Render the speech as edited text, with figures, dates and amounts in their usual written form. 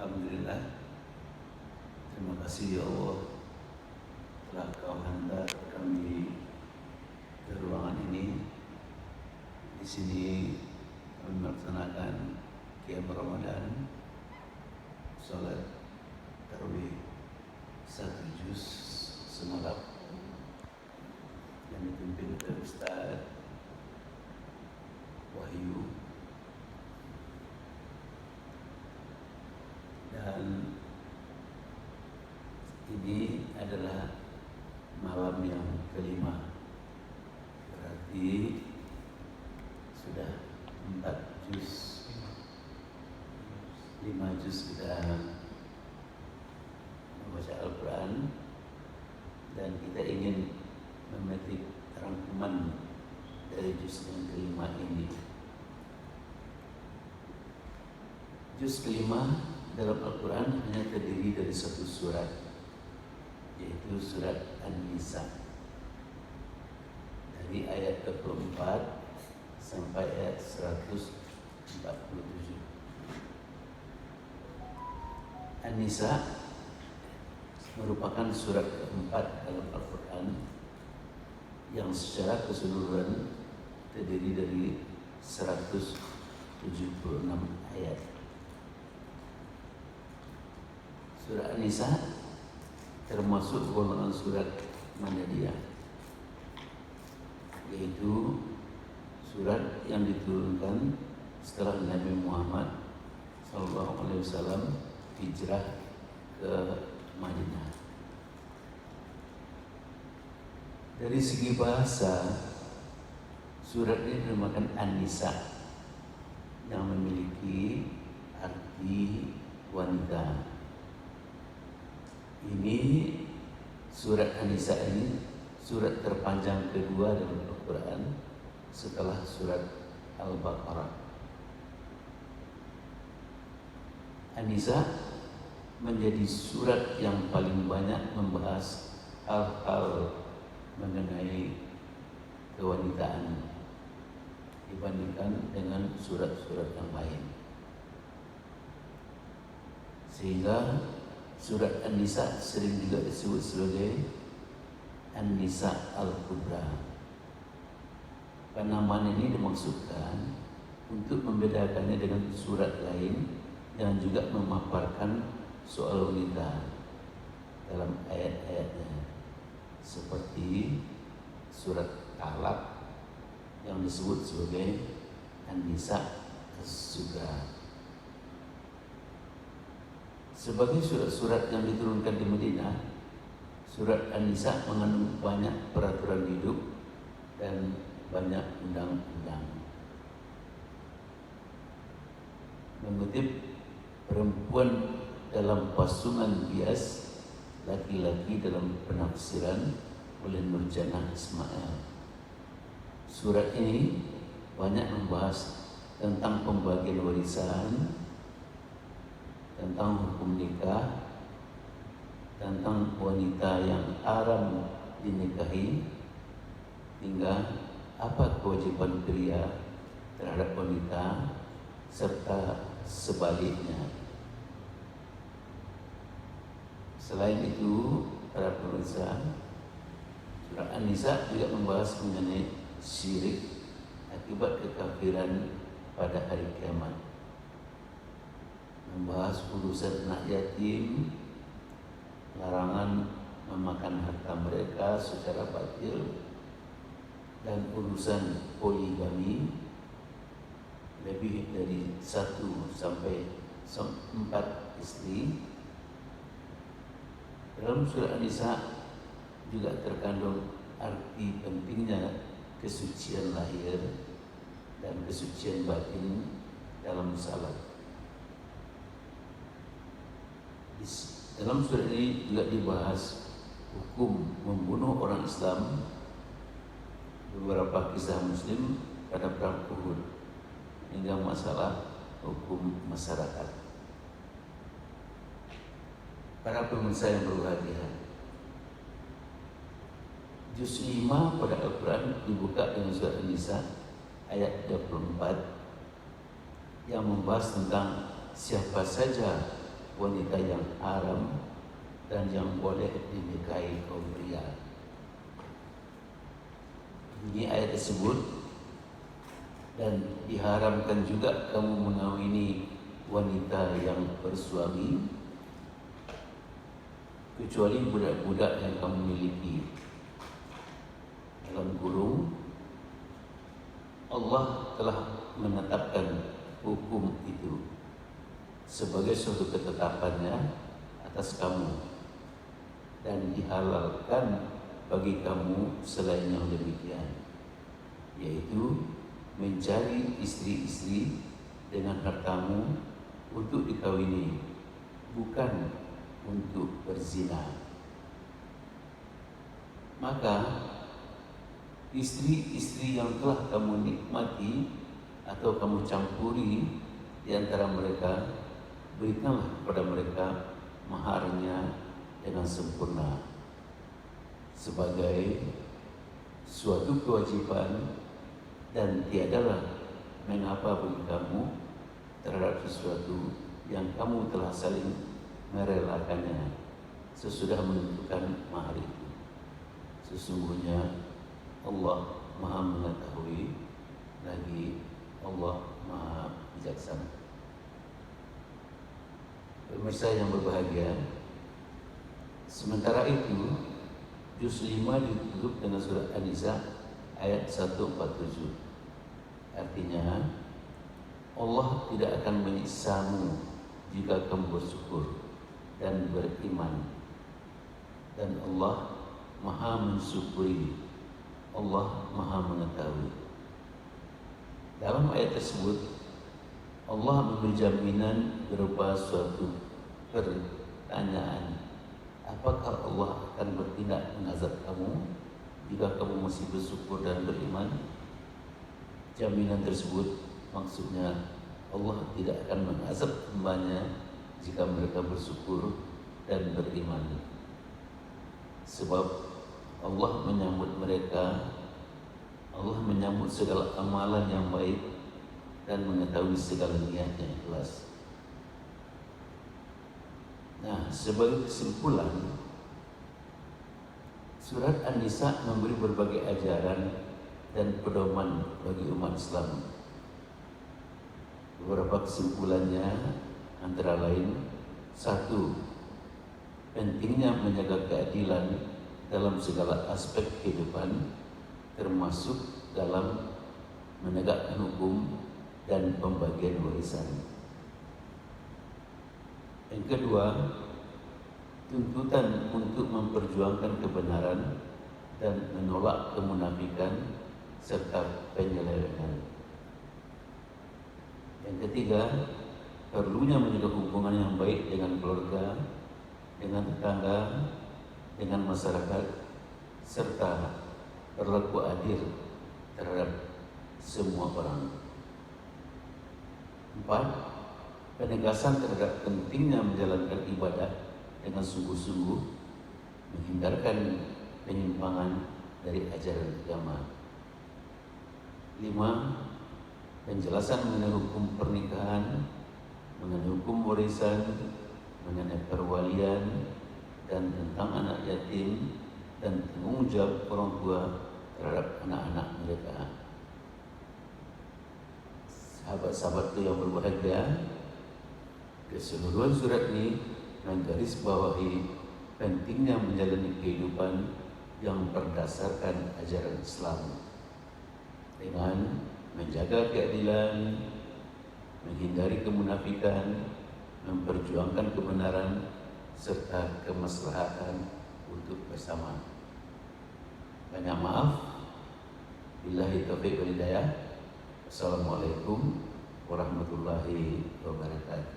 Alhamdulillah, terima kasih ya Allah telah Kau hantar kami ke ruangan ini. Di sini kami melaksanakan Qiyam Ramadan, salat tarawih 1 juz semalam yang dipimpin oleh Ustaz Wahyu, dan ini adalah malam yang kelima, berarti sudah 4 juz, 5 juz kita membaca Al-Quran, dan kita ingin memetik rangkuman dari juz yang kelima ini. Juz kelima dalam Al-Quran hanya terdiri dari 1 surat, yaitu surat An-Nisa, dari ayat 24 sampai ayat 147. An-Nisa merupakan surat keempat dalam Al-Quran yang secara keseluruhan terdiri dari 176 ayat. Surah An-Nisa termasuk golongan surat Madaniyah, yaitu surat yang diturunkan setelah Nabi Muhammad SAW hijrah ke Madinah. Dari segi bahasa, surat ini dinamakan An-Nisa, yang memiliki arti wanita. Ini surat An-Nisa ini surat terpanjang kedua dalam Al-Quran setelah surat Al-Baqarah. An-Nisa menjadi surat yang paling banyak membahas hal-hal mengenai kewanitaan dibandingkan dengan surat-surat yang lain, sehingga surat An-Nisa sering juga disebut sebagai An-Nisa Al-Kubra. Penamaan ini dimaksudkan untuk membedakannya dengan surat lain yang juga memaparkan soal wanita dalam ayat-ayatnya, seperti surat Talaq yang disebut sebagai An-Nisa As-Sugra. Sebagai surat-surat yang diturunkan di Madinah, surat An-Nisa mengandung banyak peraturan hidup dan banyak undang-undang. Mengutip perempuan dalam pasungan bias, laki-laki dalam penafsiran oleh Nurjana Ismail. Surat ini banyak membahas tentang pembagian warisan, tentang hukum nikah, tentang wanita yang haram dinikahi, hingga apa kewajiban pria terhadap wanita, serta sebaliknya. Selain itu, para pemirsa, surah An-Nisa juga membahas mengenai syirik akibat kekafiran pada hari kiamat, membahas urusan anak yatim, larangan memakan harta mereka secara batil, dan urusan poligami, lebih dari 1 sampai 4 istri. Dalam surah An-Nisa juga terkandung arti pentingnya kesucian lahir dan kesucian batin dalam salat. Dalam surah ini juga dibahas hukum membunuh orang Islam, beberapa kisah Muslim pada perang Uhud, hingga masalah hukum masyarakat. Para pemirsa yang berbahagia, juz 5 pada Al-Quran dibuka dengan surat An-Nisa ayat 24 yang membahas tentang siapa saja wanita yang haram dan yang boleh dinikahi kaum pria. Ini ayat tersebut, dan diharamkan juga kamu mengawini wanita yang bersuami kecuali budak-budak yang kamu miliki. Dalam kurung, Allah telah menetapkan hukum itu sebagai suatu ketetapannya atas kamu, dan dihalalkan bagi kamu selain yang demikian, yaitu mencari istri-istri dengan hartamu untuk dikawini, bukan untuk berzina. Maka istri-istri yang telah kamu nikmati atau kamu campuri di antara mereka, berikanlah kepada mereka maharnya dengan sempurna sebagai suatu kewajiban, dan tiadalah mengapa bagi kamu terhadap sesuatu yang kamu telah saling merelakannya sesudah menentukan mahar itu. Sesungguhnya Allah Maha mengetahui, lagi Allah Maha bijaksana. Pemirsa yang berbahagia, sementara itu juz 5 ditutup dengan surat An-Nisa ayat 147. Artinya, Allah tidak akan menyiksamu jika kamu bersyukur dan beriman, dan Allah Maha mensyukuri, Allah Maha mengetahui. Dalam ayat tersebut, Allah memberi jaminan berupa suatu pertanyaan, apakah Allah akan bertindak mengazab kamu jika kamu masih bersyukur dan beriman? Jaminan tersebut maksudnya Allah tidak akan mengazab hambanya jika mereka bersyukur dan beriman, sebab Allah menyambut mereka, Allah menyambut segala amalan yang baik dan mengetahui segala niat yang ikhlas. Nah, sebagai kesimpulan, surat An-Nisa memberi berbagai ajaran dan pedoman bagi umat Islam. Beberapa kesimpulannya antara lain: 1. Pentingnya menjaga keadilan dalam segala aspek kehidupan, termasuk dalam menegakkan hukum dan pembagian warisan. Yang kedua, tuntutan untuk memperjuangkan kebenaran dan menolak kemunafikan serta penyelewengan. Yang ketiga, perlunya menjaga hubungan yang baik dengan keluarga, dengan tetangga, dengan masyarakat, serta berlaku adil terhadap semua orang. 4. Penegasan terhadap pentingnya menjalankan ibadah dengan sungguh-sungguh, menghindarkan penyimpangan dari ajaran agama. 5. Penjelasan mengenai hukum pernikahan, mengenai hukum warisan, mengenai perwalian, dan tentang anak yatim dan tanggung jawab orang tua terhadap anak-anak mereka. Sahabat-sahabatku yang berbahagia, keseluruhan surat ini menggarisbawahi pentingnya menjalani kehidupan yang berdasarkan ajaran Islam dengan menjaga keadilan, menghindari kemunafikan, memperjuangkan kebenaran, serta kemaslahatan untuk bersama. Banyak maaf. Billahi taufiq wal hidayah. Assalamualaikum warahmatullahi wabarakatuh.